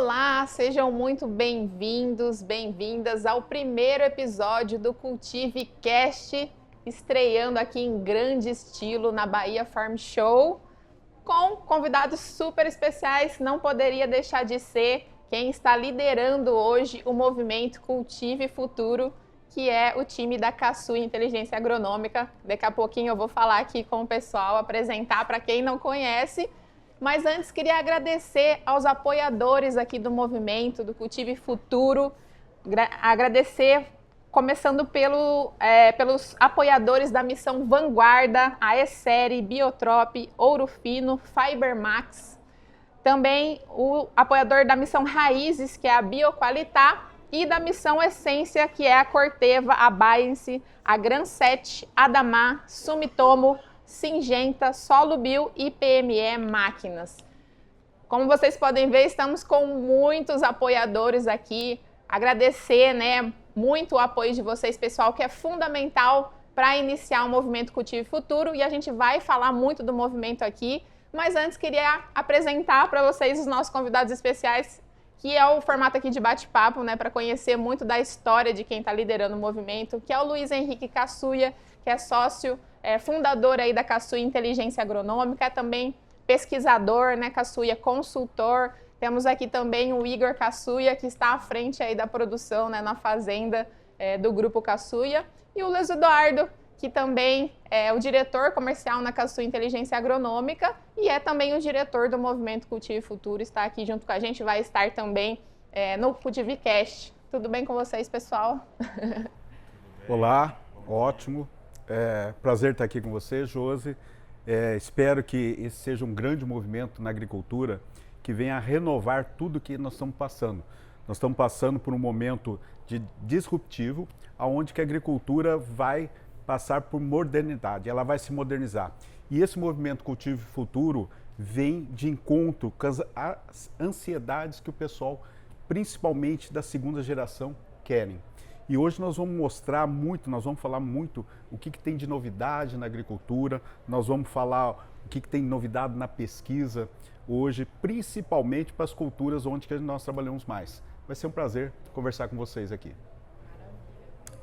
Olá, sejam muito bem-vindos, bem-vindas ao primeiro episódio do CultiveCast, estreando aqui em grande estilo na Bahia Farm Show, com convidados super especiais. Não poderia deixar de ser quem está liderando hoje o movimento Cultive Futuro, que é o time da Caçui Inteligência Agronômica. Daqui a pouquinho eu vou falar aqui com o pessoal, apresentar para quem não conhece. Mas antes queria agradecer aos apoiadores aqui do movimento, do Cultive Futuro. Agradecer, começando pelos apoiadores da missão Vanguarda, a Essere, Biotrop, Ouro Fino, Fibermax. Também o apoiador da missão Raízes, que é a Bioqualitá, e da missão Essência, que é a Corteva, a Bience, a Granset, Adamar, Sumitomo, Singenta, Solubio e PME Máquinas. Como vocês podem ver, estamos com muitos apoiadores aqui. Agradecer, muito o apoio de vocês, pessoal, que é fundamental para iniciar o movimento Cultive Futuro, e a gente vai falar muito do movimento aqui. Mas antes queria apresentar para vocês os nossos convidados especiais, que é o formato aqui de bate-papo, para conhecer muito da história de quem está liderando o movimento, que é o Luiz Henrique Caçuia, que é sócio, fundador aí da Caçui Inteligência Agronômica, também pesquisador, Caçuia consultor. Temos aqui também o Igor Caçuia, que está à frente aí da produção, na fazenda do Grupo Caçuia, e o Luiz Eduardo, que também é o diretor comercial na Caçui Inteligência Agronômica e é também o diretor do Movimento Cultive Futuro, está aqui junto com a gente, vai estar também no CultiveCast. Tudo bem com vocês, pessoal? Olá, ótimo. Prazer estar aqui com você, Josi. Espero que esse seja um grande movimento na agricultura que venha a renovar tudo que nós estamos passando. Nós estamos passando por um momento disruptivo, onde que a agricultura vai passar por modernidade, ela vai se modernizar. E esse movimento Cultive Futuro vem de encontro com as ansiedades que o pessoal, principalmente da segunda geração, querem. E hoje nós vamos mostrar muito, nós vamos falar muito o que tem de novidade na agricultura, nós vamos falar o que tem de novidade na pesquisa hoje, principalmente para as culturas onde que nós trabalhamos mais. Vai ser um prazer conversar com vocês aqui.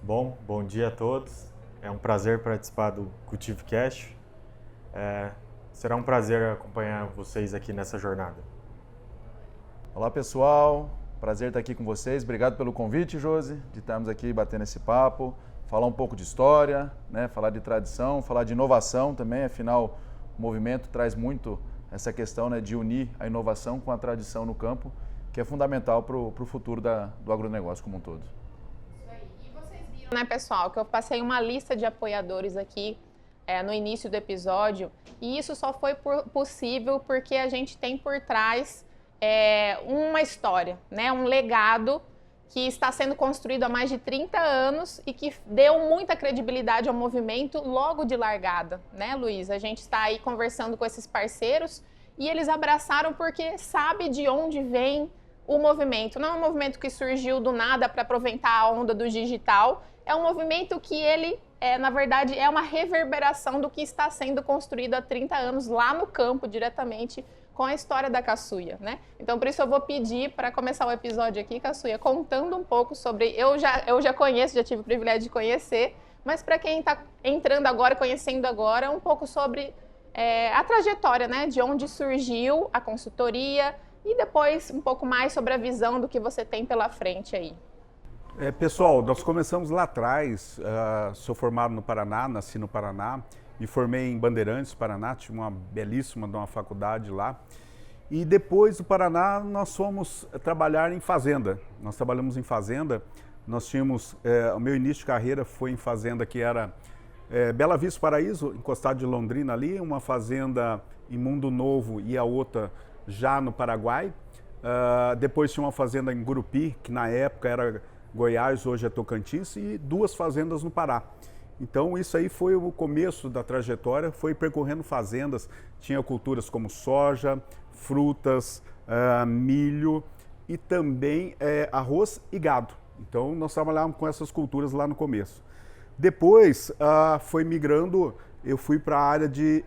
Bom dia a todos. É um prazer participar do CultiveCast. Será um prazer acompanhar vocês aqui nessa jornada. Olá, pessoal. Prazer estar aqui com vocês. Obrigado pelo convite, Josi, de estarmos aqui batendo esse papo, falar um pouco de história, falar de tradição, falar de inovação também. Afinal, o movimento traz muito essa questão de unir a inovação com a tradição no campo, que é fundamental para o futuro do agronegócio como um todo. E vocês viram, pessoal, que eu passei uma lista de apoiadores aqui no início do episódio, e isso só foi possível porque a gente tem por trás uma história, um legado que está sendo construído há mais de 30 anos e que deu muita credibilidade ao movimento logo de largada, Luiz? A gente está aí conversando com esses parceiros e eles abraçaram porque sabe de onde vem o movimento. Não é um movimento que surgiu do nada para aproveitar a onda do digital, é um movimento que ele, na verdade, é uma reverberação do que está sendo construído há 30 anos lá no campo, diretamente com a história da Caçuia, Então, por isso eu vou pedir para começar o episódio aqui, Caçuia, contando um pouco sobre... Eu já conheço, já tive o privilégio de conhecer, mas para quem está entrando agora, conhecendo agora, um pouco sobre a trajetória, de onde surgiu a consultoria e depois um pouco mais sobre a visão do que você tem pela frente aí. Pessoal, nós começamos lá atrás, sou formado no Paraná, nasci no Paraná, me formei em Bandeirantes, Paraná, tive uma belíssima de uma faculdade lá. E depois do Paraná, nós fomos trabalhar em fazenda. Nós trabalhamos em fazenda, nós tínhamos, o meu início de carreira foi em fazenda que era Bela Vista Paraíso, encostado de Londrina ali, uma fazenda em Mundo Novo e a outra já no Paraguai. Depois tinha uma fazenda em Gurupi, que na época era Goiás, hoje é Tocantins, e 2 fazendas no Pará. Então isso aí foi o começo da trajetória, foi percorrendo fazendas, tinha culturas como soja, frutas, milho e também arroz e gado. Então nós trabalhávamos com essas culturas lá no começo. Depois foi migrando, eu fui para a área de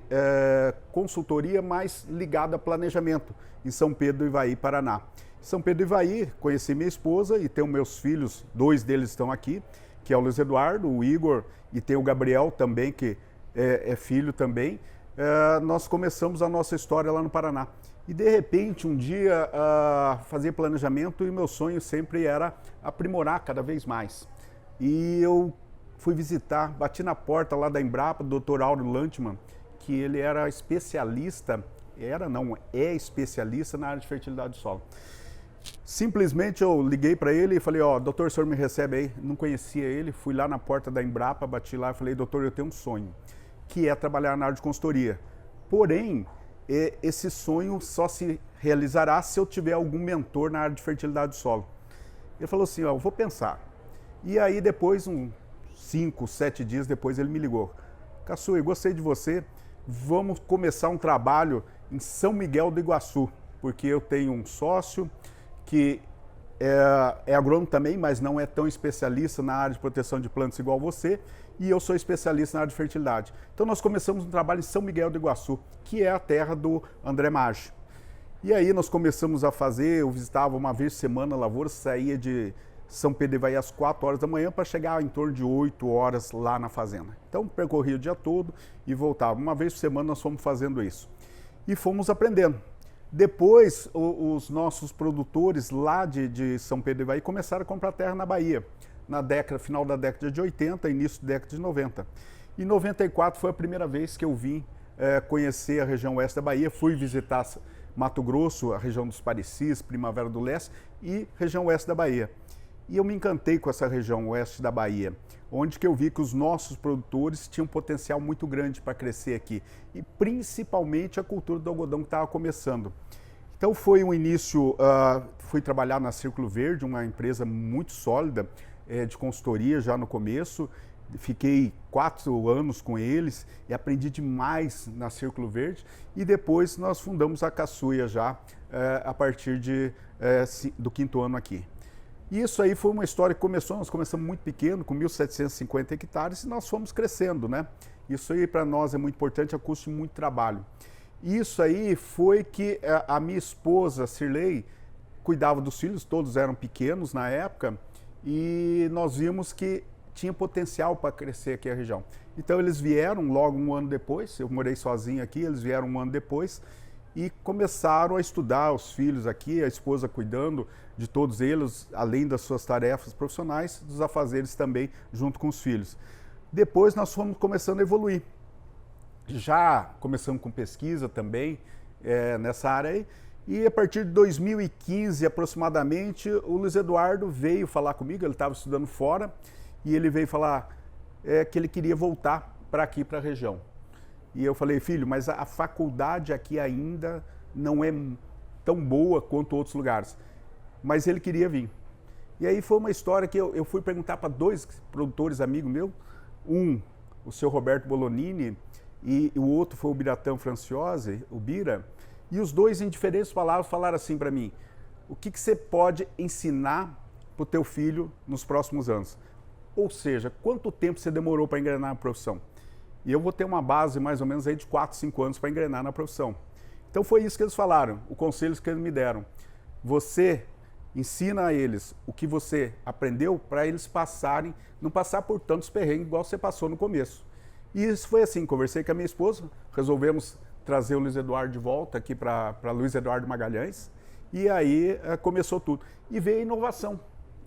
consultoria mais ligada a planejamento, em São Pedro do Ivaí, Paraná. São Pedro do Ivaí, conheci minha esposa e tenho meus filhos, 2 deles estão aqui, que é o Luiz Eduardo, o Igor e tem o Gabriel também, que é filho também. Nós começamos a nossa história lá no Paraná. E de repente, um dia, fazia planejamento e meu sonho sempre era aprimorar cada vez mais. E eu fui visitar, bati na porta lá da Embrapa, do Dr. Áureo Lantman, que ele era especialista, é especialista na área de fertilidade do solo. Simplesmente eu liguei para ele e falei, doutor, o senhor me recebe aí? Não conhecia ele, fui lá na porta da Embrapa, bati lá e falei, doutor, eu tenho um sonho, que é trabalhar na área de consultoria. Porém, esse sonho só se realizará se eu tiver algum mentor na área de fertilidade do solo. Ele falou assim, eu vou pensar. E aí depois, uns 5, 7 dias depois, ele me ligou. Caçu, eu gostei de você, vamos começar um trabalho em São Miguel do Iguaçu, porque eu tenho um sócio que é agrônomo também, mas não é tão especialista na área de proteção de plantas igual você, e eu sou especialista na área de fertilidade. Então nós começamos um trabalho em São Miguel do Iguaçu, que é a terra do André Maggi. E aí nós começamos a fazer, eu visitava uma vez por semana a lavoura, saía de São Pedro do Ivaí às 4 horas da manhã para chegar em torno de 8 horas lá na fazenda. Então percorria o dia todo e voltava. Uma vez por semana nós fomos fazendo isso. E fomos aprendendo. Depois, os nossos produtores lá de São Pedro do Ivaí começaram a comprar terra na Bahia, final da década de 80, início da década de 90. Em 94 foi a primeira vez que eu vim conhecer a região oeste da Bahia, fui visitar Mato Grosso, a região dos Parecis, Primavera do Leste e região oeste da Bahia. E eu me encantei com essa região oeste da Bahia, onde que eu vi que os nossos produtores tinham um potencial muito grande para crescer aqui, e principalmente a cultura do algodão que estava começando. Então foi um início, fui trabalhar na Círculo Verde, uma empresa muito sólida de consultoria já no começo, fiquei 4 anos com eles e aprendi demais na Círculo Verde, e depois nós fundamos a Caçuia já a partir do 5º ano aqui. E isso aí foi uma história que nós começamos muito pequeno, com 1.750 hectares, e nós fomos crescendo, né? Isso aí para nós é muito importante, a custo de muito trabalho. Isso aí foi que a minha esposa, Cirlei, cuidava dos filhos, todos eram pequenos na época, e nós vimos que tinha potencial para crescer aqui a região. Então eles vieram logo um ano depois, eu morei sozinho aqui, eles vieram um ano depois, e começaram a estudar os filhos aqui, a esposa cuidando de todos eles, além das suas tarefas profissionais, dos afazeres também, junto com os filhos. Depois nós fomos começando a evoluir. Já começamos com pesquisa também nessa área aí, e a partir de 2015 aproximadamente, o Luiz Eduardo veio falar comigo, ele estava estudando fora, e ele veio falar que ele queria voltar para aqui, para a região. E eu falei, filho, mas a faculdade aqui ainda não é tão boa quanto outros lugares. Mas ele queria vir. E aí foi uma história que eu fui perguntar para 2 produtores amigos meus, o seu Roberto Bolonini, e o outro foi o Biratã Franciose, o Bira, e os 2 em diferentes palavras falaram assim para mim, o que você pode ensinar para o teu filho nos próximos anos? Ou seja, quanto tempo você demorou para engrenar na profissão? E eu vou ter uma base mais ou menos aí de 4, 5 anos para engrenar na profissão. Então foi isso que eles falaram, o conselho que eles me deram. Você ensina a eles o que você aprendeu para eles não passar por tantos perrengues igual você passou no começo. E isso foi assim, conversei com a minha esposa, resolvemos trazer o Luiz Eduardo de volta aqui para Luiz Eduardo Magalhães, e aí começou tudo. E veio a inovação.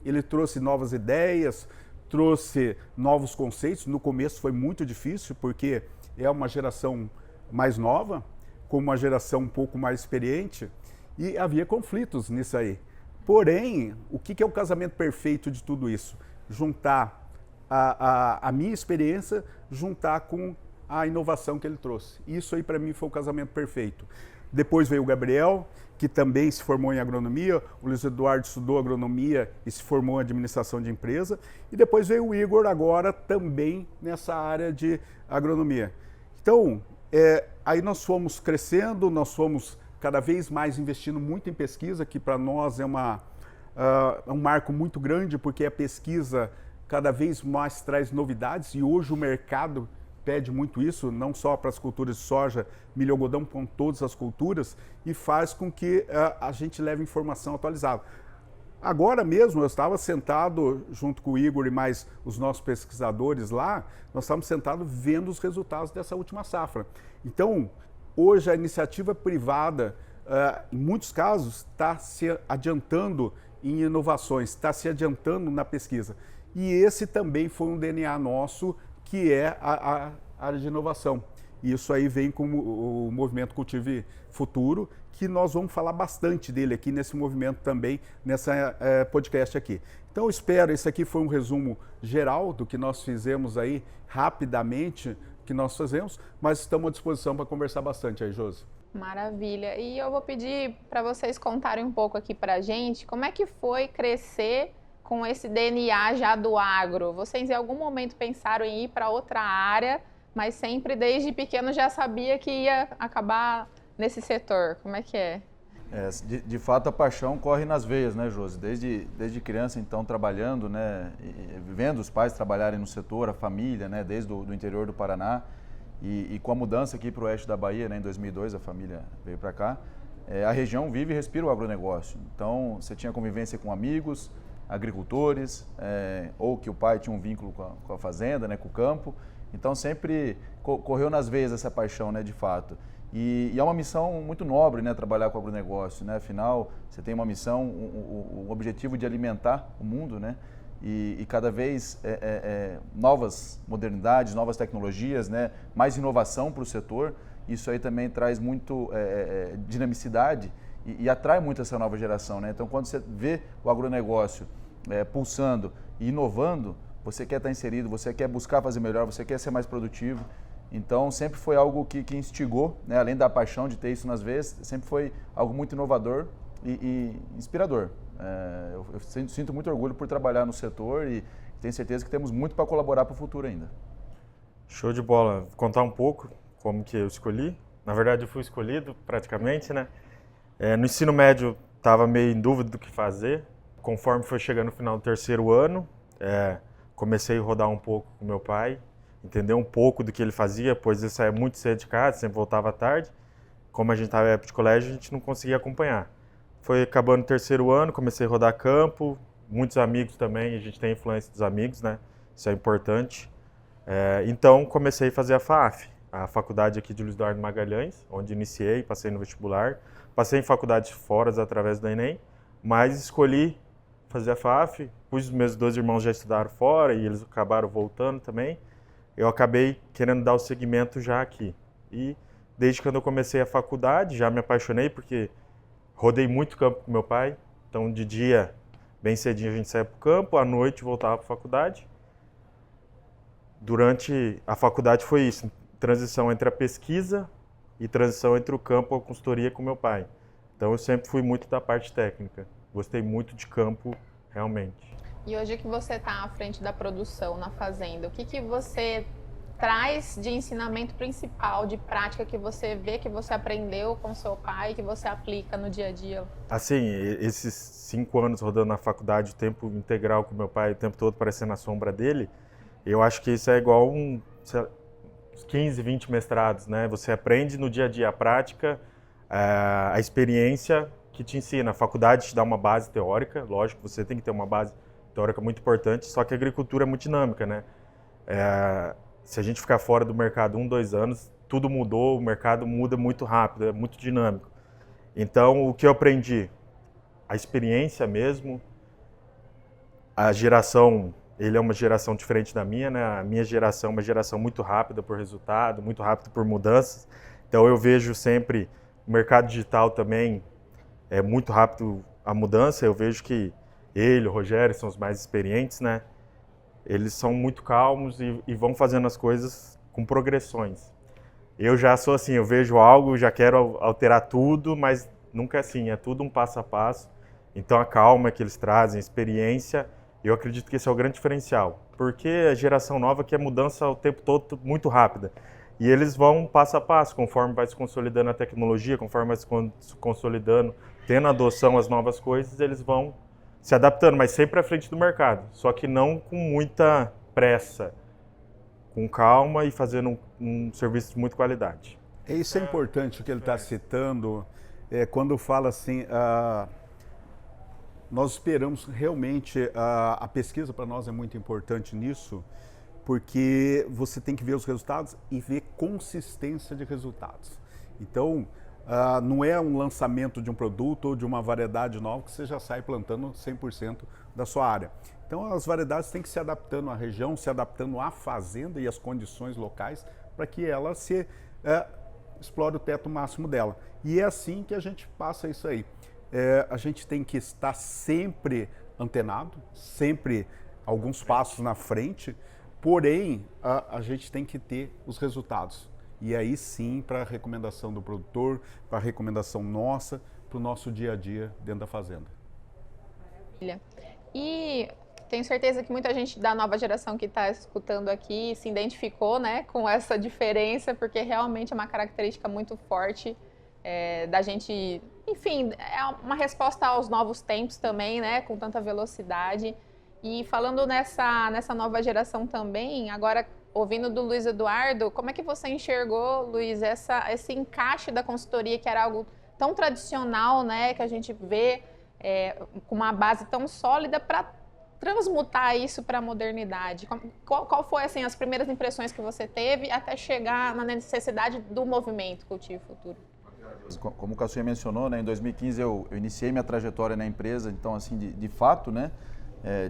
Ele trouxe novas ideias, trouxe novos conceitos. No começo foi muito difícil, porque é uma geração mais nova, com uma geração um pouco mais experiente, e havia conflitos nisso aí. Porém, o que é o casamento perfeito de tudo isso? Juntar a minha experiência, juntar com a inovação que ele trouxe. Isso aí para mim foi o casamento perfeito. Depois veio o Gabriel, que também se formou em agronomia, o Luiz Eduardo estudou agronomia e se formou em administração de empresa, e depois veio o Igor agora também nessa área de agronomia. Então, aí nós fomos crescendo, nós fomos cada vez mais investindo muito em pesquisa, que para nós é um marco muito grande, porque a pesquisa cada vez mais traz novidades, e hoje o mercado pede muito isso, não só para as culturas de soja, milho, algodão, com todas as culturas, e faz com que a gente leve informação atualizada. Agora mesmo, eu estava sentado junto com o Igor e mais os nossos pesquisadores lá, nós estávamos sentados vendo os resultados dessa última safra. Então, hoje a iniciativa privada, em muitos casos, está se adiantando em inovações, está se adiantando na pesquisa. E esse também foi um DNA nosso, que é a área de inovação. E isso aí vem com o movimento Cultive Futuro, que nós vamos falar bastante dele aqui nesse movimento também, nessa podcast aqui. Então eu espero, esse aqui foi um resumo geral do que nós fizemos aí, rapidamente, que nós fazemos, mas estamos à disposição para conversar bastante aí, Josi. Maravilha. E eu vou pedir para vocês contarem um pouco aqui para a gente como é que foi crescer com esse DNA já do agro. Vocês em algum momento pensaram em ir para outra área, mas sempre desde pequeno já sabia que ia acabar nesse setor. Como é que é? De fato, a paixão corre nas veias, né, Josi? Desde criança, então, trabalhando, né, vendo os pais trabalharem no setor, a família, né, desde o interior do Paraná. E com a mudança aqui para o oeste da Bahia, né, em 2002, a família veio para cá, a região vive e respira o agronegócio. Então, você tinha convivência com amigos, agricultores, ou que o pai tinha um vínculo com a fazenda, né, com o campo. Então, sempre correu nas veias essa paixão, né, de fato. E é uma missão muito nobre, né, trabalhar com o agronegócio, né? Afinal, você tem uma missão, um objetivo de alimentar o mundo, né? E cada vez novas modernidades, novas tecnologias, né? Mais inovação para o setor. Isso aí também traz muito dinamicidade e atrai muito essa nova geração, né? Então, quando você vê o agronegócio pulsando e inovando, você quer estar inserido, você quer buscar fazer melhor, você quer ser mais produtivo. Então, sempre foi algo que instigou, né? Além da paixão de ter isso nas veias, sempre foi algo muito inovador e inspirador. Eu sinto muito orgulho por trabalhar no setor e tenho certeza que temos muito para colaborar para o futuro ainda. Show de bola. Vou contar um pouco como que eu escolhi. Na verdade, eu fui escolhido praticamente, né? No ensino médio, estava meio em dúvida do que fazer. Conforme foi chegando no final do terceiro ano, comecei a rodar um pouco com meu pai, entender um pouco do que ele fazia, pois ele saía muito cedo de casa, sempre voltava à tarde. Como a gente estava em época de colégio, a gente não conseguia acompanhar. Foi acabando o terceiro ano, comecei a rodar campo, muitos amigos também, a gente tem a influência dos amigos, né? Isso é importante. Então, comecei a fazer a FAAF, a faculdade aqui de Luiz Eduardo Magalhães, onde iniciei, passei no vestibular. Passei em faculdades fora através do Enem, mas escolhi fazer a FAAF, os meus dois irmãos já estudaram fora e eles acabaram voltando também. Eu acabei querendo dar o segmento já aqui. E desde quando eu comecei a faculdade, já me apaixonei, porque rodei muito campo com meu pai. Então, de dia, bem cedinho, a gente saía para o campo, à noite voltava para a faculdade. Durante a faculdade foi isso, transição entre a pesquisa e transição entre o campo e a consultoria com meu pai. Então, eu sempre fui muito da parte técnica. Gostei muito de campo, realmente. E hoje que você está à frente da produção na fazenda, o que você traz de ensinamento principal, de prática que você vê, que você aprendeu com seu pai, que você aplica no dia a dia? Assim, esses 5 anos rodando na faculdade, o tempo integral com meu pai, o tempo todo parecendo a sombra dele, eu acho que isso é igual uns 15, 20 mestrados, né? Você aprende no dia a dia a prática, a experiência que te ensina. A faculdade te dá uma base teórica, lógico, você tem que ter uma base teórica muito importante, só que a agricultura é muito dinâmica, né? Se a gente ficar fora do mercado 1, 2 anos, tudo mudou, o mercado muda muito rápido, é muito dinâmico. Então, o que eu aprendi? A experiência mesmo, a geração, ele é uma geração diferente da minha, né? A minha geração é uma geração muito rápida por resultado, muito rápida por mudanças. Então, eu vejo sempre, o mercado digital também é muito rápido a mudança, eu vejo que ele, o Rogério, são os mais experientes, né? Eles são muito calmos e vão fazendo as coisas com progressões. Eu já sou assim, eu vejo algo, já quero alterar tudo, mas nunca é assim, é tudo um passo a passo. Então a calma que eles trazem, a experiência, eu acredito que esse é o grande diferencial. Porque a geração nova quer mudança o tempo todo muito rápida. E eles vão passo a passo, conforme vai se consolidando a tecnologia, conforme vai se consolidando, tendo adoção às novas coisas, eles vão se adaptando, mas sempre à frente do mercado, só que não com muita pressa. com calma e fazendo um serviço de muita qualidade. Isso é importante o que ele está citando, quando fala assim, nós esperamos realmente, a pesquisa para nós é muito importante nisso, porque você tem que ver os resultados e ver consistência de resultados. Então, não é um lançamento de um produto ou de uma variedade nova que você já sai plantando 100% da sua área. Então, as variedades têm que se adaptando à região, se adaptando à fazenda e às condições locais para que ela se explore o teto máximo dela. E é assim que a gente passa isso aí. A gente tem que estar sempre antenado, sempre alguns passos na frente, porém, a gente tem que ter os resultados. E aí sim, para a recomendação do produtor, para a recomendação nossa, para o nosso dia a dia dentro da fazenda. Maravilha. E tenho certeza que muita gente da nova geração que está escutando aqui se identificou, né, com essa diferença, porque realmente é uma característica muito forte da gente, enfim, é uma resposta aos novos tempos também, né, com tanta velocidade. E falando nessa nova geração também, agora ouvindo do Luiz Eduardo, como é que você enxergou, Luiz, esse encaixe da consultoria, que era algo tão tradicional, né, que a gente vê com uma base tão sólida, para transmutar isso para a modernidade? Qual foi assim, as primeiras impressões que você teve até chegar na necessidade do movimento Cultive Futuro? Como o Caçuia mencionou, né, em 2015 eu iniciei minha trajetória na empresa, então assim, de fato, né,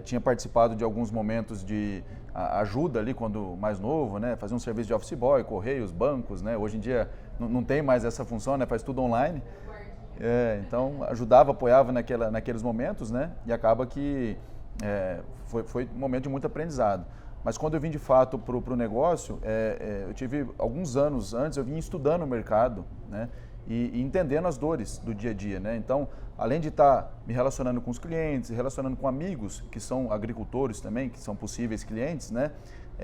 tinha participado de alguns momentos de ajuda ali quando mais novo, né, fazia um serviço de office boy, correios, bancos, né, hoje em dia não tem mais essa função, né, faz tudo online. Então ajudava, apoiava naqueles momentos, né, e acaba que foi um momento de muito aprendizado. Mas quando eu vim de fato para o negócio, eu tive alguns anos antes, eu vim estudando o mercado, né, e entendendo as dores do dia a dia, né? Então, além de estar me relacionando com os clientes, relacionando com amigos que são agricultores também, que são possíveis clientes, né?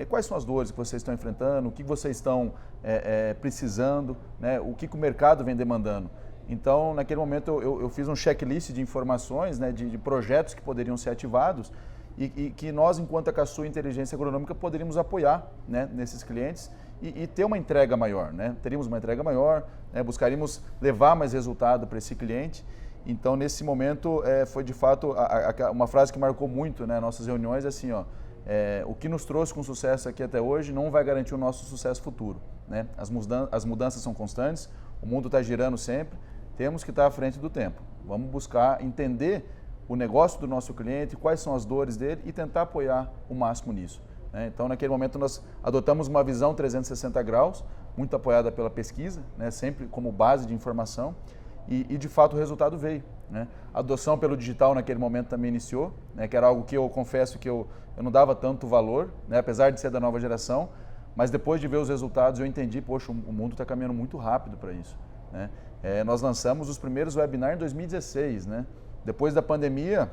Quais são as dores que vocês estão enfrentando, o que vocês estão precisando, né? O que o mercado vem demandando. Então, naquele momento, eu fiz um checklist de informações, né? de projetos que poderiam ser ativados e que nós, enquanto a Caçuia Inteligência Agronômica, poderíamos apoiar, né? nesses clientes e ter uma entrega maior, né? Teríamos uma entrega maior, né? Buscaríamos levar mais resultado para esse cliente. Então, nesse momento, foi de fato uma frase que marcou muito, né? Nossas reuniões, assim, ó, o que nos trouxe com sucesso aqui até hoje não vai garantir o nosso sucesso futuro, né? As mudanças são constantes, o mundo está girando sempre, temos que estar à frente do tempo. Vamos buscar entender o negócio do nosso cliente, quais são as dores dele e tentar apoiar o máximo nisso. Então, naquele momento, nós adotamos uma visão 360 graus, muito apoiada pela pesquisa, né, sempre como base de informação, e de fato o resultado veio. Né? A adoção pelo digital naquele momento também iniciou, né, que era algo que eu confesso que eu não dava tanto valor, né, apesar de ser da nova geração, mas depois de ver os resultados eu entendi, poxa, o mundo está caminhando muito rápido para isso. Né? Nós lançamos os primeiros webinars em 2016, né? Depois da pandemia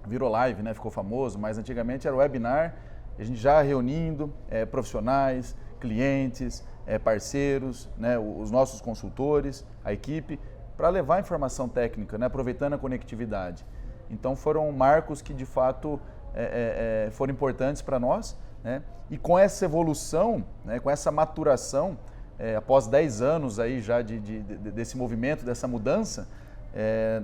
virou live, né, ficou famoso, mas antigamente era webinar, a gente já reunindo profissionais, clientes, parceiros, né, os nossos consultores, a equipe, para levar informação técnica, né, aproveitando a conectividade. Então foram marcos que de fato foram importantes para nós, né, e com essa evolução, né, com essa maturação, após 10 anos aí já desse movimento, dessa mudança,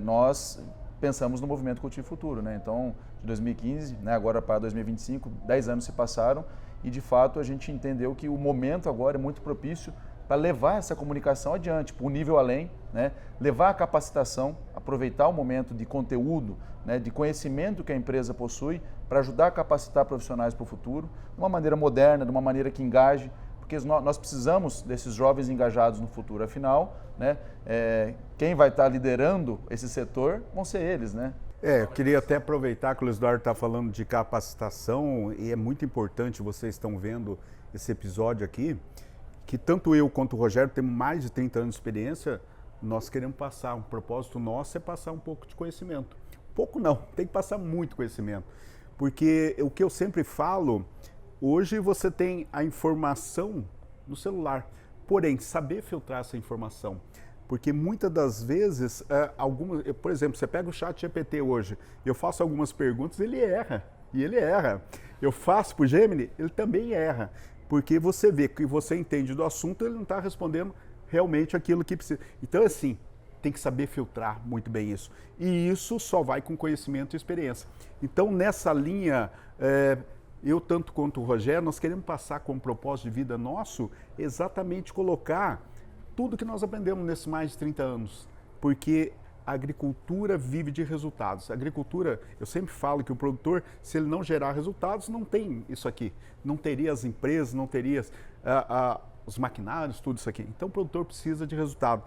nós pensamos no movimento Cultive Futuro, né? Então, de 2015, né, agora para 2025, 10 anos se passaram e, de fato, a gente entendeu que o momento agora é muito propício para levar essa comunicação adiante, para um nível além, né? Levar a capacitação, aproveitar o momento de conteúdo, né, de conhecimento que a empresa possui para ajudar a capacitar profissionais para o futuro, de uma maneira moderna, de uma maneira que engaje, porque nós precisamos desses jovens engajados no futuro. Afinal, né, quem vai estar liderando esse setor vão ser eles, né? Eu queria até aproveitar que o Luiz Eduardo está falando de capacitação e é muito importante, vocês estão vendo esse episódio aqui, que tanto eu quanto o Rogério temos mais de 30 anos de experiência, nós queremos passar, um propósito nosso é passar um pouco de conhecimento. Pouco não, tem que passar muito conhecimento, porque o que eu sempre falo, hoje você tem a informação no celular, porém, saber filtrar essa informação. Porque muitas das vezes, por exemplo, você pega o ChatGPT hoje, eu faço algumas perguntas, ele erra, e ele erra. Eu faço para o Gemini, ele também erra. Porque você vê que você entende do assunto, ele não está respondendo realmente aquilo que precisa. Então, assim, tem que saber filtrar muito bem isso. E isso só vai com conhecimento e experiência. Então, nessa linha, eu tanto quanto o Rogério, nós queremos passar como propósito de vida nosso, exatamente colocar tudo que nós aprendemos nesses mais de 30 anos. Porque a agricultura vive de resultados. A agricultura, eu sempre falo que o produtor, se ele não gerar resultados, não tem isso aqui. Não teria as empresas, não teria os maquinários, tudo isso aqui. Então o produtor precisa de resultado.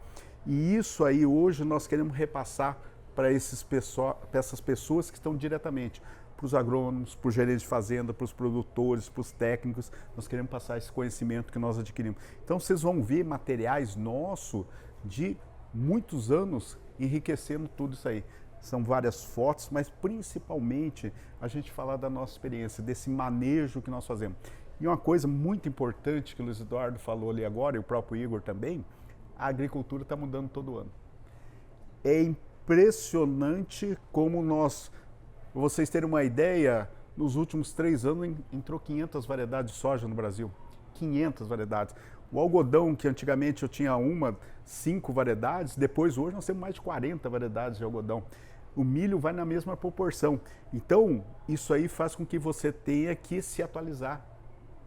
E isso aí hoje nós queremos repassar para essas pessoas que estão diretamente, para os agrônomos, para os gerentes de fazenda, para os produtores, para os técnicos. Nós queremos passar esse conhecimento que nós adquirimos. Então vocês vão ver materiais nossos de muitos anos enriquecendo tudo isso aí. São várias fotos, mas principalmente a gente falar da nossa experiência, desse manejo que nós fazemos. E uma coisa muito importante que o Luiz Eduardo falou ali agora, e o próprio Igor também, a agricultura está mudando todo ano. É impressionante como nós, para vocês terem uma ideia, nos últimos 3 anos entrou 500 variedades de soja no Brasil. 500 variedades. O algodão, que antigamente eu tinha 5 variedades, depois hoje nós temos mais de 40 variedades de algodão. O milho vai na mesma proporção. Então, isso aí faz com que você tenha que se atualizar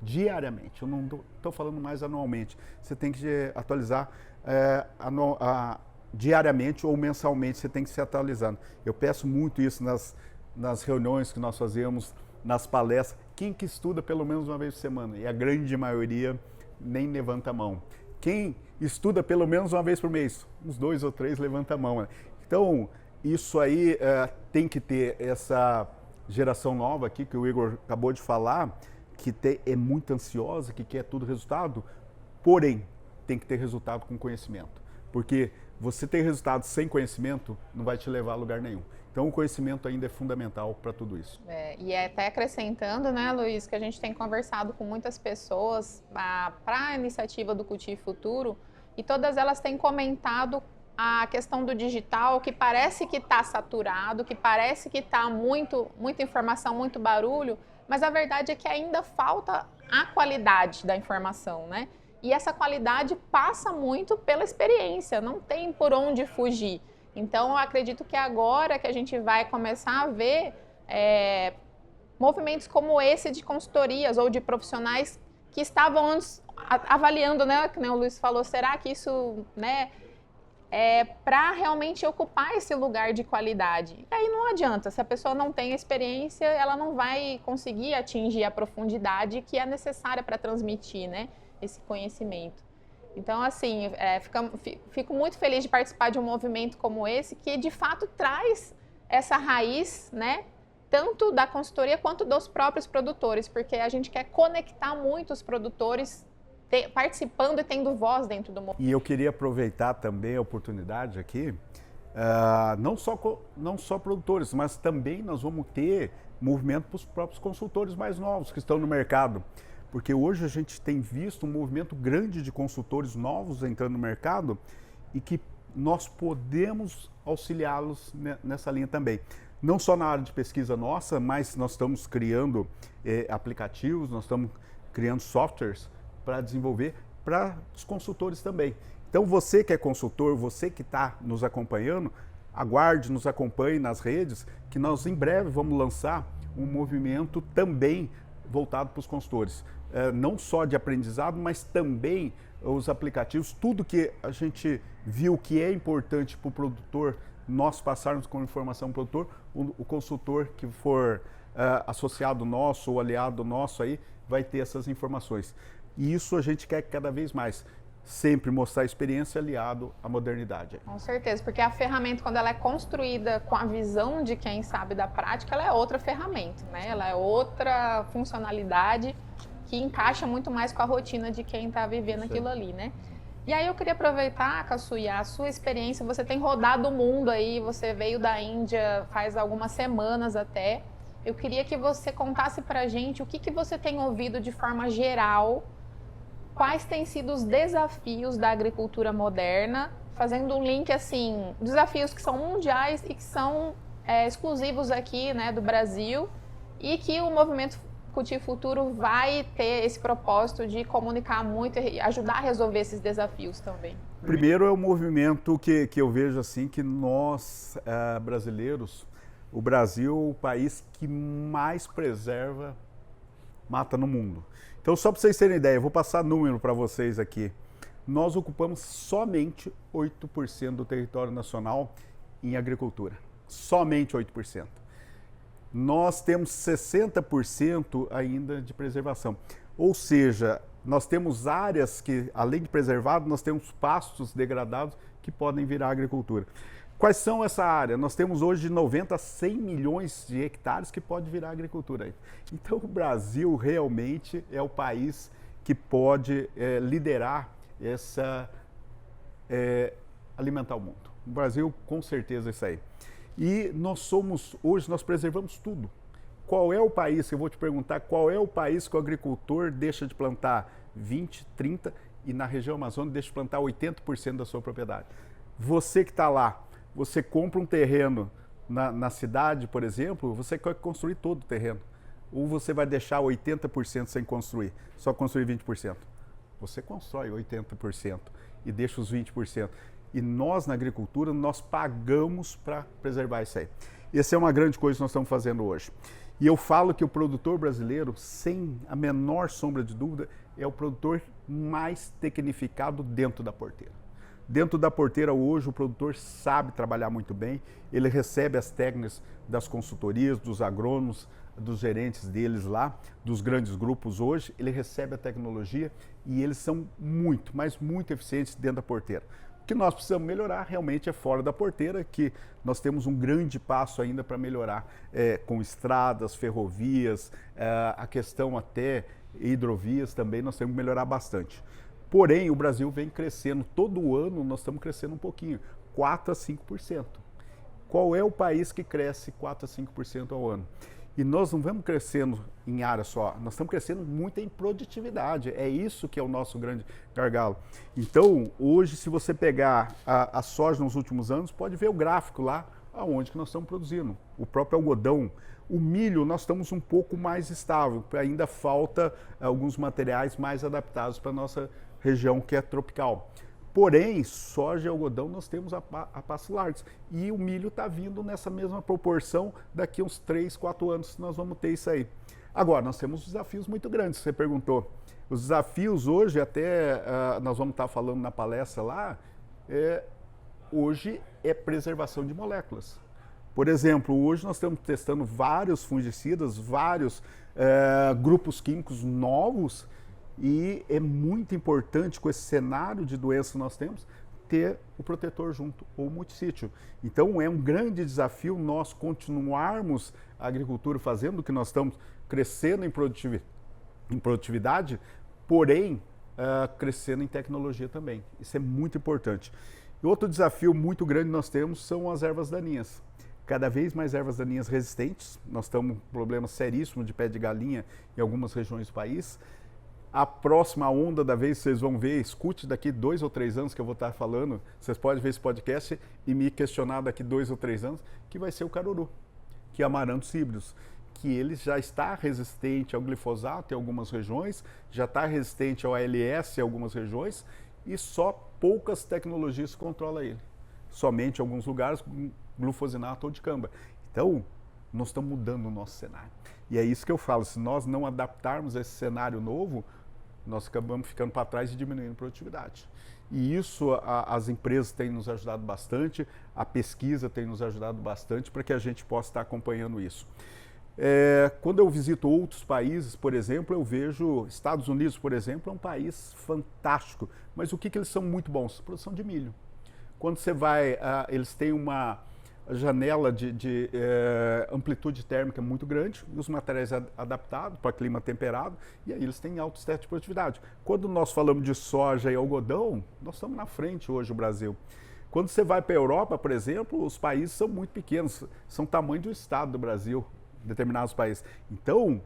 diariamente. Eu não estou falando mais anualmente. Você tem que atualizar diariamente ou mensalmente, você tem que se atualizando. Eu peço muito isso nas reuniões que nós fazemos, nas palestras. Quem que estuda pelo menos uma vez por semana? E a grande maioria nem levanta a mão. Quem estuda pelo menos uma vez por mês? Uns 2 ou 3 levanta a mão. Né? Então, isso aí tem que ter essa geração nova aqui, que o Igor acabou de falar, que é muito ansiosa, que quer tudo resultado, porém, tem que ter resultado com conhecimento. Porque você ter resultado sem conhecimento não vai te levar a lugar nenhum. Então, o conhecimento ainda é fundamental para tudo isso. E até acrescentando, né, Luiz, que a gente tem conversado com muitas pessoas para a iniciativa do Cultive Futuro e todas elas têm comentado a questão do digital, que parece que está saturado, que parece que está muita informação, muito barulho, mas a verdade é que ainda falta a qualidade da informação, né? E essa qualidade passa muito pela experiência, não tem por onde fugir. Então, eu acredito que agora que a gente vai começar a ver movimentos como esse de consultorias ou de profissionais que estavam antes avaliando, né, que o Luiz falou, será que isso, né, é para realmente ocupar esse lugar de qualidade? E aí não adianta, se a pessoa não tem experiência, ela não vai conseguir atingir a profundidade que é necessária para transmitir, né, esse conhecimento. Então, assim, fico muito feliz de participar de um movimento como esse, que de fato traz essa raiz, né, tanto da consultoria quanto dos próprios produtores, porque a gente quer conectar muito os produtores participando e tendo voz dentro do movimento. E eu queria aproveitar também a oportunidade aqui, não só produtores, mas também nós vamos ter movimento para os próprios consultores mais novos que estão no mercado. Porque hoje a gente tem visto um movimento grande de consultores novos entrando no mercado e que nós podemos auxiliá-los nessa linha também. Não só na área de pesquisa nossa, mas nós estamos criando aplicativos, nós estamos criando softwares para desenvolver para os consultores também. Então você que é consultor, você que está nos acompanhando, aguarde, nos acompanhe nas redes, que nós em breve vamos lançar um movimento também voltado para os consultores. Não só de aprendizado, mas também os aplicativos, tudo que a gente viu que é importante para o produtor, nós passarmos com informação para o produtor, o consultor que for associado nosso ou aliado nosso aí, vai ter essas informações. E isso a gente quer cada vez mais, sempre mostrar a experiência aliado à modernidade. Com certeza, porque a ferramenta, quando ela é construída com a visão de quem sabe da prática, ela é outra ferramenta, né? Ela é outra funcionalidade que encaixa muito mais com a rotina de quem está vivendo aquilo ali, né? E aí eu queria aproveitar, Caçuia, a sua experiência, você tem rodado o mundo aí, você veio da Índia faz algumas semanas até. Eu queria que você contasse pra gente o que você tem ouvido de forma geral, quais têm sido os desafios da agricultura moderna, fazendo um link assim, desafios que são mundiais e que são exclusivos aqui, né, do Brasil, e que o movimento Cultifuturo vai ter esse propósito de comunicar muito e ajudar a resolver esses desafios também? Primeiro é um movimento que eu vejo assim, que nós, brasileiros, o Brasil é o país que mais preserva mata no mundo. Então, só para vocês terem ideia, eu vou passar número para vocês aqui. Nós ocupamos somente 8% do território nacional em agricultura. Somente 8%. Nós temos 60% ainda de preservação. Ou seja, nós temos áreas que, além de preservado, nós temos pastos degradados que podem virar agricultura. Quais são essa área? Nós temos hoje de 90 a 100 milhões de hectares que pode virar agricultura. Então o Brasil realmente é o país que pode liderar essa alimentar o mundo. O Brasil com certeza é isso aí. E hoje nós preservamos tudo. Qual é o país, eu vou te perguntar, qual é o país que o agricultor deixa de plantar 20, 30 e na região amazônica deixa de plantar 80% da sua propriedade? Você que está lá, você compra um terreno na cidade, por exemplo, você quer construir todo o terreno. Ou você vai deixar 80% sem construir, só construir 20%. Você constrói 80% e deixa os 20%. E nós, na agricultura, nós pagamos para preservar isso aí. Essa é uma grande coisa que nós estamos fazendo hoje. E eu falo que o produtor brasileiro, sem a menor sombra de dúvida, é o produtor mais tecnificado dentro da porteira. Dentro da porteira hoje o produtor sabe trabalhar muito bem, ele recebe as técnicas das consultorias, dos agrônomos, dos gerentes deles lá, dos grandes grupos hoje, ele recebe a tecnologia e eles são muito, mas muito eficientes dentro da porteira. O que nós precisamos melhorar realmente é fora da porteira, que nós temos um grande passo ainda para melhorar com estradas, ferrovias, a questão até hidrovias também nós temos que melhorar bastante. Porém, o Brasil vem crescendo, todo ano nós estamos crescendo um pouquinho, 4 a 5%. Qual é o país que cresce 4 a 5% ao ano? E nós não vamos crescendo em área só, nós estamos crescendo muito em produtividade. É isso que é o nosso grande gargalo. Então, hoje, se você pegar a soja nos últimos anos, pode ver o gráfico lá, aonde que nós estamos produzindo. O próprio algodão, o milho, nós estamos um pouco mais estável. Ainda falta alguns materiais mais adaptados para a nossa região que é tropical. Porém, soja e algodão nós temos a passos largos. E o milho está vindo nessa mesma proporção, daqui uns 3, 4 anos nós vamos ter isso aí. Agora, nós temos desafios muito grandes, você perguntou. Os desafios hoje, até nós vamos estar falando na palestra lá, hoje é preservação de moléculas. Por exemplo, hoje nós estamos testando vários fungicidas, vários grupos químicos novos, e é muito importante, com esse cenário de doença que nós temos, ter o protetor junto, ou o multissítio. Então é um grande desafio nós continuarmos a agricultura fazendo o que nós estamos crescendo em produtividade, porém crescendo em tecnologia também. Isso é muito importante. E outro desafio muito grande que nós temos são as ervas daninhas. Cada vez mais ervas daninhas resistentes. Nós estamos com um problema seríssimo de pé de galinha em algumas regiões do país. A próxima onda da vez, vocês vão ver, escute daqui 2 ou 3 anos que eu vou estar falando, vocês podem ver esse podcast e me questionar daqui 2 ou 3 anos, que vai ser o caruru, que é amaranthus híbridos, que ele já está resistente ao glifosato em algumas regiões, já está resistente ao ALS em algumas regiões, e só poucas tecnologias controlam ele. Somente em alguns lugares, glufosinato ou dicamba. Então, nós estamos mudando o nosso cenário. E é isso que eu falo, se nós não adaptarmos a esse cenário novo, nós acabamos ficando para trás e diminuindo a produtividade. E isso as empresas têm nos ajudado bastante, a pesquisa tem nos ajudado bastante para que a gente possa estar acompanhando isso. Quando eu visito outros países, por exemplo, eu vejo Estados Unidos, por exemplo, é um país fantástico. Mas o que eles são muito bons? Produção de milho. Quando você vai, eles têm uma janela de amplitude térmica muito grande e os materiais adaptados para clima temperado, e aí eles têm altos testes de produtividade. Quando nós falamos de soja e algodão, nós estamos na frente hoje, o Brasil. Quando você vai para a Europa, por exemplo, os países são muito pequenos, são tamanho do estado do Brasil, determinados países. Então,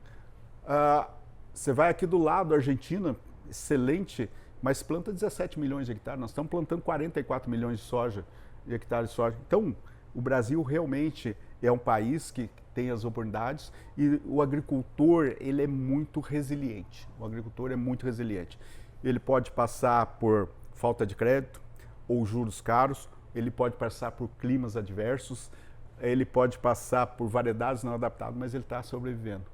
você vai aqui do lado, Argentina, excelente, mas planta 17 milhões de hectares, nós estamos plantando 44 milhões de hectares de soja. Então, o Brasil realmente é um país que tem as oportunidades e o agricultor, ele é muito resiliente. O agricultor é muito resiliente. Ele pode passar por falta de crédito ou juros caros, ele pode passar por climas adversos, ele pode passar por variedades não adaptadas, mas ele está sobrevivendo.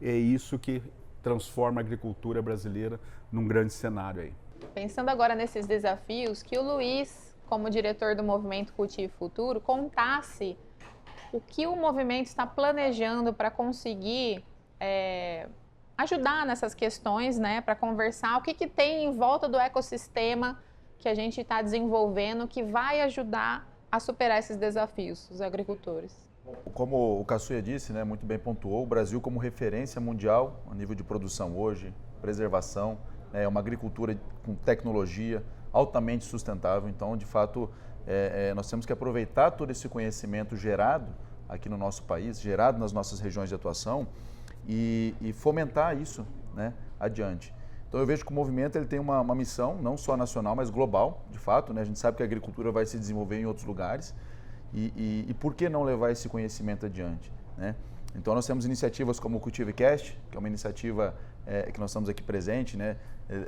É isso que transforma a agricultura brasileira num grande cenário aí. Pensando agora nesses desafios, que o Luiz, como diretor do Movimento Cultive Futuro, contasse o que o movimento está planejando para conseguir ajudar nessas questões, né, para conversar, o que tem em volta do ecossistema que a gente está desenvolvendo que vai ajudar a superar esses desafios, os agricultores. Como o Caçuia disse, né, muito bem pontuou, o Brasil como referência mundial a nível de produção hoje, preservação, é uma agricultura com tecnologia altamente sustentável. Então, de fato, nós temos que aproveitar todo esse conhecimento gerado aqui no nosso país, gerado nas nossas regiões de atuação e fomentar isso, né, adiante. Então, eu vejo que o movimento ele tem uma missão, não só nacional, mas global, de fato, né? A gente sabe que a agricultura vai se desenvolver em outros lugares e por que não levar esse conhecimento adiante, né? Então, nós temos iniciativas como o CultiveCast, que é uma iniciativa que nós estamos aqui presente, né?